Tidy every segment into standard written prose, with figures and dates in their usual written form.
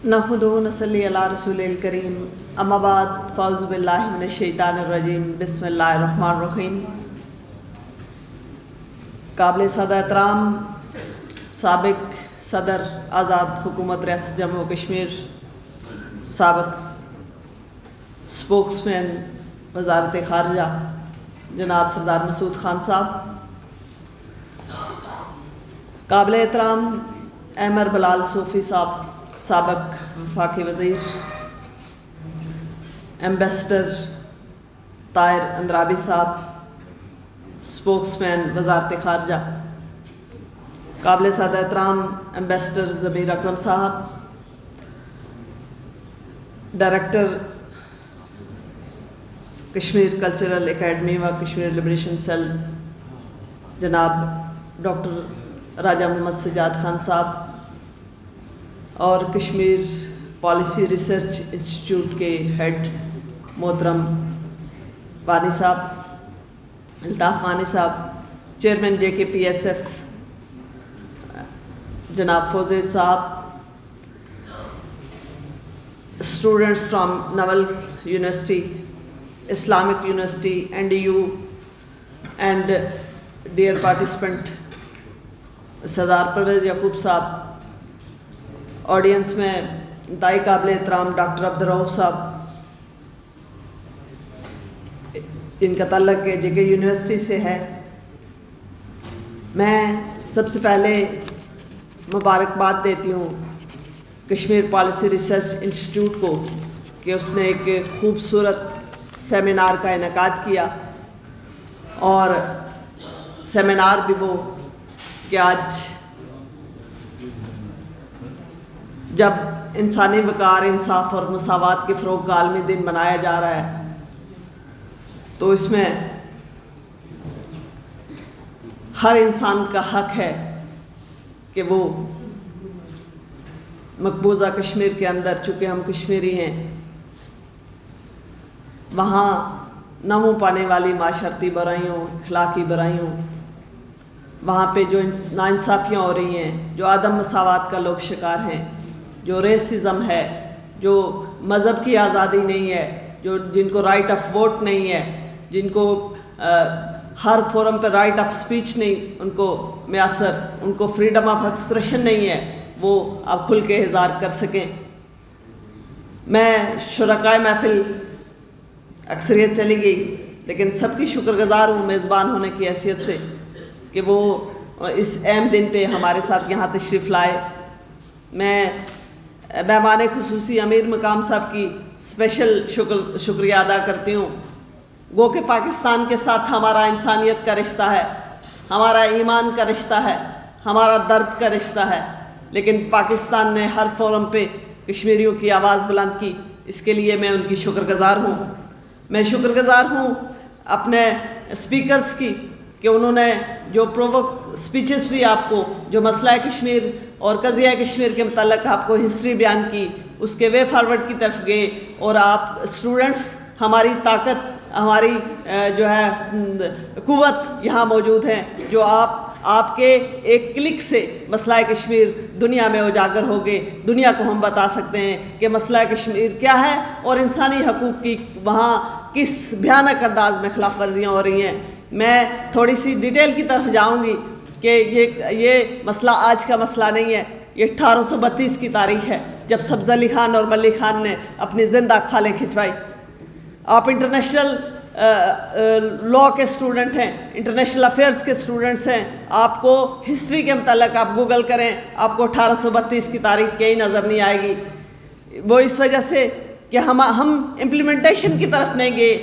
नहमदुहु व नसल्ली अला रसूलिल करीम अम्मा बाद फ़ाउज़ु बिल्लाहि मिनश शैतानिर रजीम बिस्मिल्लाहिर रहमानिर रहीम। काबिल सदर एहतराम साबिक सदर आज़ाद हुकूमत रियासत जम्मू कश्मीर, साबिक स्पोक्समैन वज़ारत ख़ारजा जनाब सरदार मसूद खान साहब, काबिल एहतराम अहमर बिलाल सूफ़ी साहब साबिक वफाकी वज़ीर, एम्बेसडर ताहिर अंद्राबी साहब स्पोक्समैन वज़ारत ख़ारजा, काबिल सदर एहतराम एम्बेसडर ज़मीर अकरम साहब, डायरेक्टर कश्मीर कल्चरल एकेडमी व कश्मीर लिबरेशन सेल जनाब डॉक्टर राजा मोहम्मद सजाद खान साहब और कश्मीर पॉलिसी रिसर्च इंस्टीट्यूट के हेड मोहतरम वानी साहब, अल्ताफ़ वानी साहब, चेयरमैन JKPSF जनाब फौज़ेब साहब, students from naval university, Islamic university, NDU and dear participant Sardar Parvez Yaqoob साहब, ऑडियंस में दाई काबिल एहतराम डॉक्टर अब्दुर्रऊफ़ साहब, इनका ताल्लुक़ JK यूनिवर्सिटी से है। मैं सबसे पहले मुबारकबाद देती हूँ कश्मीर पॉलिसी रिसर्च इंस्टीट्यूट को कि उसने एक ख़ूबसूरत सेमिनार का इनेकाद किया, और सेमिनार भी वो कि आज जब इंसानी वक़ार, इंसाफ और मसावात के फ़रोग़ का आलमी दिन मनाया जा रहा है, तो इसमें हर इंसान का हक़ है कि वो मकबूजा कश्मीर के अंदर, चूँकि हम कश्मीरी हैं, वहाँ न मुँह पाने वाली माशरती बुराइयों, अखलाकी बुराइयों, वहाँ पे जो नाइंसाफ़ियाँ हो रही हैं, जो आदम मसावात का लोग शिकार हैं, जो रेसिज़म है, जो मज़हब की आज़ादी नहीं है, जो जिनको राइट ऑफ वोट नहीं है, जिनको हर फोरम पर राइट ऑफ स्पीच नहीं उनको मैसर, उनको फ्रीडम ऑफ एक्सप्रेशन नहीं है, वो अब खुल के इज़हार कर सकें। मैं शुरकाए महफिल अक्सरियत चली गई, लेकिन सबकी शुक्रगुज़ार हूँ मेज़बान होने की हैसियत से कि वो इस अहम दिन पे हमारे साथ यहाँ तशरीफ़ लाए। मैं मेहमान खुसूसी अमीर मकाम साहब की स्पेशल शुक्रिया अदा करती हूँ। गो कि पाकिस्तान के साथ हमारा इंसानियत का रिश्ता है, हमारा ईमान का रिश्ता है, हमारा दर्द का रिश्ता है, लेकिन पाकिस्तान ने हर फोरम पे कश्मीरियों की आवाज़ बुलंद की, इसके लिए मैं उनकी शुक्रगुज़ार हूँ। मैं शुक्रगुज़ार हूँ अपने स्पीकर्स की कि उन्होंने जो प्रोवोक स्पीचेस दी आपको, जो मसला कश्मीर और कज़िया कश्मीर के मतलब आपको हिस्ट्री बयान की, उसके वे फॉरवर्ड की तरफ गए, और आप स्टूडेंट्स हमारी ताकत, हमारी जो है कुव्वत यहाँ मौजूद हैं, जो आपके एक क्लिक से मसला कश्मीर दुनिया में उजागर हो गए। दुनिया को हम बता सकते हैं कि मसला कश्मीर क्या है और इंसानी हकूक़ की वहाँ किस भयानक अंदाज में खिलाफ वर्जियाँ हो रही हैं। मैं थोड़ी सी डिटेल की तरफ जाऊँगी कि ये मसला आज का मसला नहीं है, ये 1832 की तारीख़ है, जब सब्ज़ अली ख़ान और मलिक ख़ान ने अपनी ज़िंदा खालें खिंचवाई। आप इंटरनेशनल लॉ के स्टूडेंट हैं, इंटरनेशनल अफेयर्स के स्टूडेंट्स हैं, आपको हिस्ट्री के मतलब आप गूगल करें, आपको 1832 की तारीख़ कहीं नज़र नहीं आएगी। वो इस वजह से कि हम इम्प्लीमेंटेशन की तरफ नहीं गए,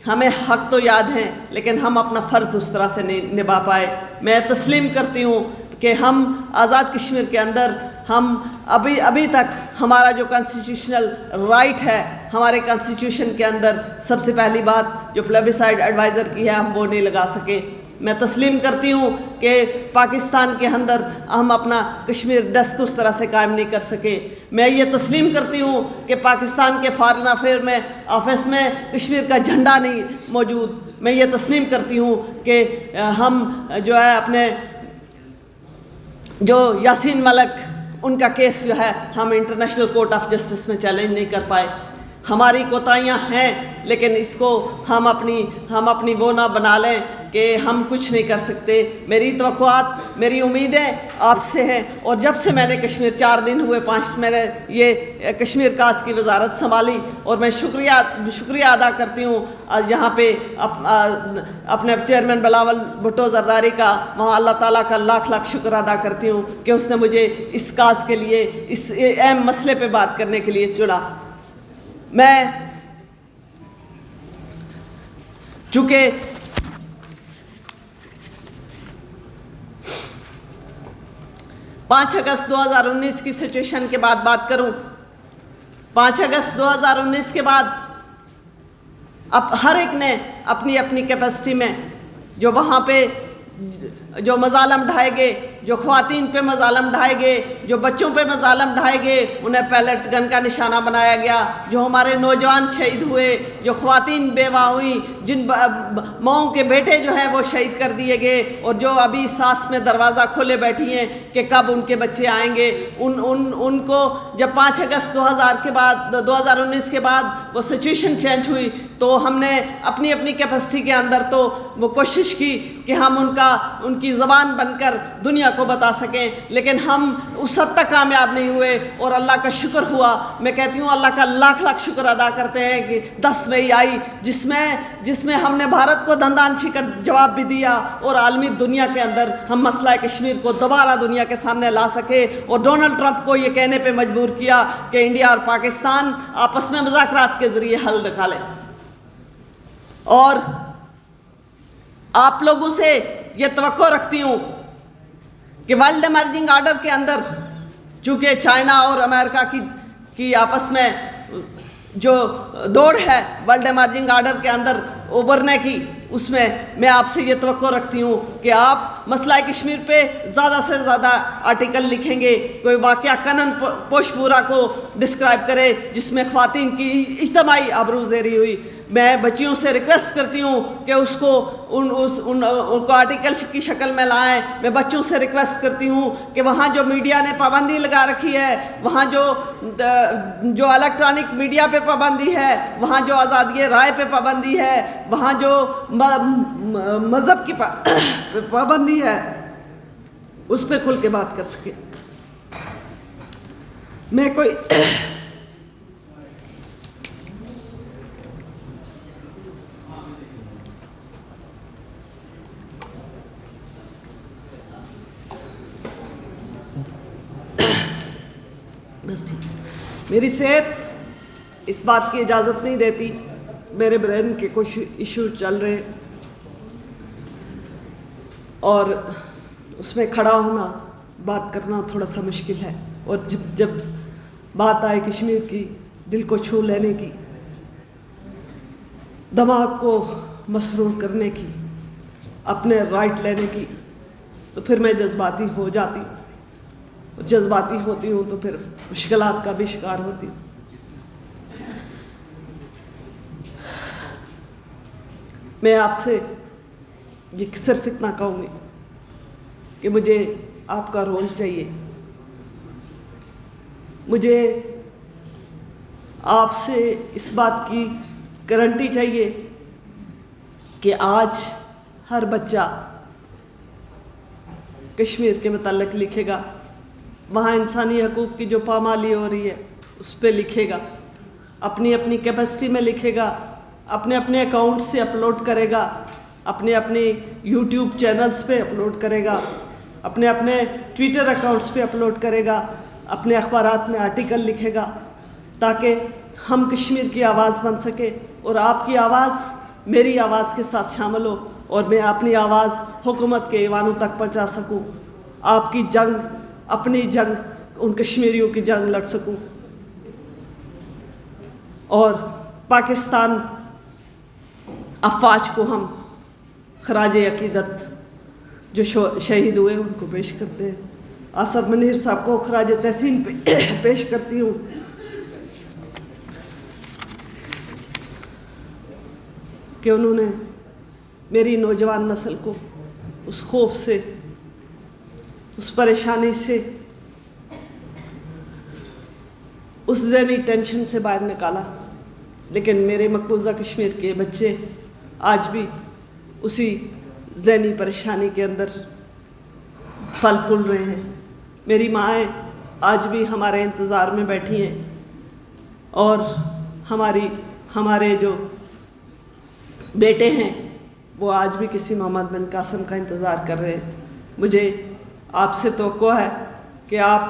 हमें हक़ तो याद हैं, लेकिन हम अपना फ़र्ज़ उस तरह से नहीं निभा पाए। मैं तस्लीम करती हूँ कि हम आज़ाद कश्मीर के अंदर हम अभी तक हमारा जो कॉन्स्टिट्यूशनल राइट है, हमारे कॉन्स्टिट्यूशन के अंदर सबसे पहली बात जो प्लेबिसाइड एडवाइज़र की है, हम वो नहीं लगा सके। मैं तस्लीम करती हूँ कि पाकिस्तान के अंदर हम अपना कश्मीर डेस्क उस तरह से कायम नहीं कर सके। मैं ये तस्लीम करती हूँ कि पाकिस्तान के फॉरेन अफेयर में ऑफिस में कश्मीर का झंडा नहीं मौजूद। मैं ये तस्लीम करती हूँ कि हम जो है अपने जो यासीन मलिक ان کا کیس جو ہے ہم انٹرنیشنل کورٹ آف جسٹس میں چیلنج نہیں کر پائے. ہماری کوتاہیاں ہیں لیکن اس کو ہم اپنی وہ نہ بنا لیں کہ ہم کچھ نہیں کر سکتے. میری توقعات، میری امیدیں آپ سے ہیں. اور جب سے میں نے کشمیر 4 دن ہوئے 5 میں نے یہ کشمیر کاز کی وزارت سنبھالی، اور میں شکریہ ادا کرتی ہوں یہاں پہ اپنے چیئرمین بلاول بھٹو زرداری کا. وہاں اللہ تعالیٰ کا لاکھ لاکھ شکر ادا کرتی ہوں کہ اس نے مجھے اس کاز کے لیے، اس اہم مسئلے پہ بات کرنے کے لیے چنا. میں چونکہ پانچ اگست 2019 کی سچویشن کے بعد بات کروں. 5 اگست 2019 کے بعد اب ہر ایک نے اپنی اپنی کیپیسٹی میں جو وہاں پہ جو مظالم ڈھائے گئے، جو خواتین پہ مظالم ڈھائے گئے، جو بچوں پہ مظالم ڈھائے گئے، انہیں پیلٹ گن کا نشانہ بنایا گیا. جو ہمارے نوجوان شہید ہوئے، جو خواتین بیوہ ہوئیں، جن ماؤں کے بیٹے جو ہیں وہ شہید کر دیے گئے، اور جو ابھی ساس میں دروازہ کھولے بیٹھی ہیں کہ کب ان کے بچے آئیں گے، ان کو جب 5 اگست 2019 کے بعد وہ سچویشن چینج ہوئی تو ہم نے اپنی اپنی کیپیسٹی کے اندر تو وہ کوشش کی کہ ہم ان کی زبان بن کر دنیا کو بتا سکیں، لیکن ہم اس حد تک کامیاب نہیں ہوئے. اور اللہ کا شکر ہوا. میں کہتی ہوں اللہ کا لاکھ لاکھ شکر ادا کرتے ہیں کہ 10 مئی آئی جس میں ہم نے بھارت کو دندانشی کا جواب بھی دیا، اور عالمی دنیا کے اندر ہم مسئلہ کشمیر کو دوبارہ دنیا کے سامنے لا سکے، اور ڈونلڈ ٹرمپ کو یہ کہنے پہ مجبور کیا کہ انڈیا اور پاکستان آپس میں مذاکرات کے ذریعے حل نکالیں. اور آپ لوگوں سے یہ توقع رکھتی ہوں کہ ورلڈ ایمرجنگ آرڈر کے اندر، چونکہ چائنا اور امریکہ کی آپس میں جو دوڑ ہے ورلڈ ایمرجنگ آرڈر کے اندر ابھرنے کی، اس میں آپ سے یہ توقع رکھتی ہوں کہ آپ مسئلہ کشمیر پہ زیادہ سے زیادہ آرٹیکل لکھیں گے. کوئی واقعہ کنن پوشپورہ کو ڈسکرائب کرے جس میں خواتین کی اجتماعی آبروزیری ہوئی. میں بچیوں سے ریکویسٹ کرتی ہوں کہ اس کو آرٹیکل کی شکل میں لائیں. میں بچوں سے ریکویسٹ کرتی ہوں کہ وہاں جو میڈیا نے پابندی لگا رکھی ہے، وہاں جو الیکٹرانک میڈیا پہ پابندی ہے، وہاں جو آزادی رائے پہ پابندی ہے، وہاں جو مذہب کی پابندی ہے، اس پہ کھل کے بات کر سکے. میں کوئی بس ٹھیک، میری صحت اس بات کی اجازت نہیں دیتی. میرے برین کے کچھ ایشو چل رہے، اور اس میں کھڑا ہونا، بات کرنا تھوڑا سا مشکل ہے. اور جب بات آئے کشمیر کی، دل کو چھو لینے کی، دماغ کو مسرور کرنے کی، اپنے رائٹ لینے کی، تو پھر میں جذباتی ہو جاتی ہوں. جذباتی ہوتی ہوں تو پھر مشکلات کا بھی شکار ہوتی ہوں. میں آپ سے یہ صرف اتنا کہوں گی کہ مجھے آپ کا رول چاہیے. مجھے آپ سے اس بات کی گارنٹی چاہیے کہ آج ہر بچہ کشمیر کے متعلق لکھے گا، وہاں انسانی حقوق کی جو پامالی ہو رہی ہے اس پہ لکھے گا، اپنی اپنی کیپیسٹی میں لکھے گا، اپنے اپنے اکاؤنٹ سے اپلوڈ کرے گا، اپنے اپنے یوٹیوب چینلز پہ اپلوڈ کرے گا، اپنے اپنے ٹویٹر اکاؤنٹس پہ اپلوڈ کرے گا، اپنے اخبارات میں آرٹیکل لکھے گا، تاکہ ہم کشمیر کی آواز بن سکے، اور آپ کی آواز میری آواز کے ساتھ شامل ہو، اور میں اپنی آواز حکومت کے ایوانوں تک پہنچا سکوں. آپ کی جنگ، اپنی جنگ، ان کشمیریوں کی جنگ لڑ سکوں. اور پاکستان افواج کو ہم خراج عقیدت جو شہید ہوئے ان کو پیش کرتے ہیں. آصف منیر صاحب کو خراج تحسین پیش کرتی ہوں کہ انہوں نے میری نوجوان نسل کو اس خوف سے، اس پریشانی سے उस ज़हनी टेंशन से बाहर निकाला। लेकिन मेरे मकबूजा कश्मीर के बच्चे आज भी उसी ज़हनी परेशानी के अंदर फल फूल रहे हैं। मेरी माएँ आज भी हमारे इंतज़ार में बैठी हैं और हमारे जो बेटे हैं वो आज भी किसी मोहम्मद बिन कासिम का इंतज़ार कर रहे हैं। मुझे आपसे तवक्को है कि आप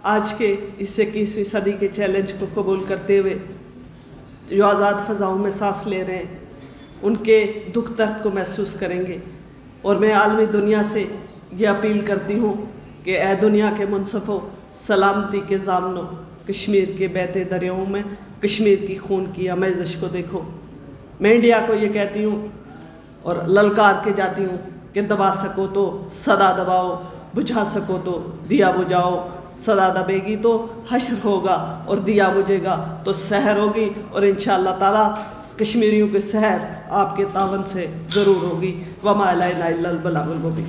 आज के इस 21वीं सदी के चैलेंज को कबूल करते हुए जो आज़ाद फ़ज़ाओं में सांस ले रहे हैं उनके दुख दर्द को महसूस करेंगे। और मैं आलमी दुनिया से ये अपील करती हूँ कि ए दुनिया के मुनसफ़ों, सलामती के ज़ामनों, कश्मीर के बहते दरियाओं में कश्मीर की खून की आमेज़श को देखो। मैं इंडिया को ये कहती हूँ और ललकार के जाती हूँ कि दबा सको तो सदा दबाओ, बुझा सको तो दिया बुझाओ। सदा दबेगी तो हश्र होगा और दिया बुझेगा तो सहर होगी, और इंशाअल्लाह ताला कश्मीरियों के सहर आपके तावन से ज़रूर होगी। वमा अलैना इल्लल बलागुल मुबीन।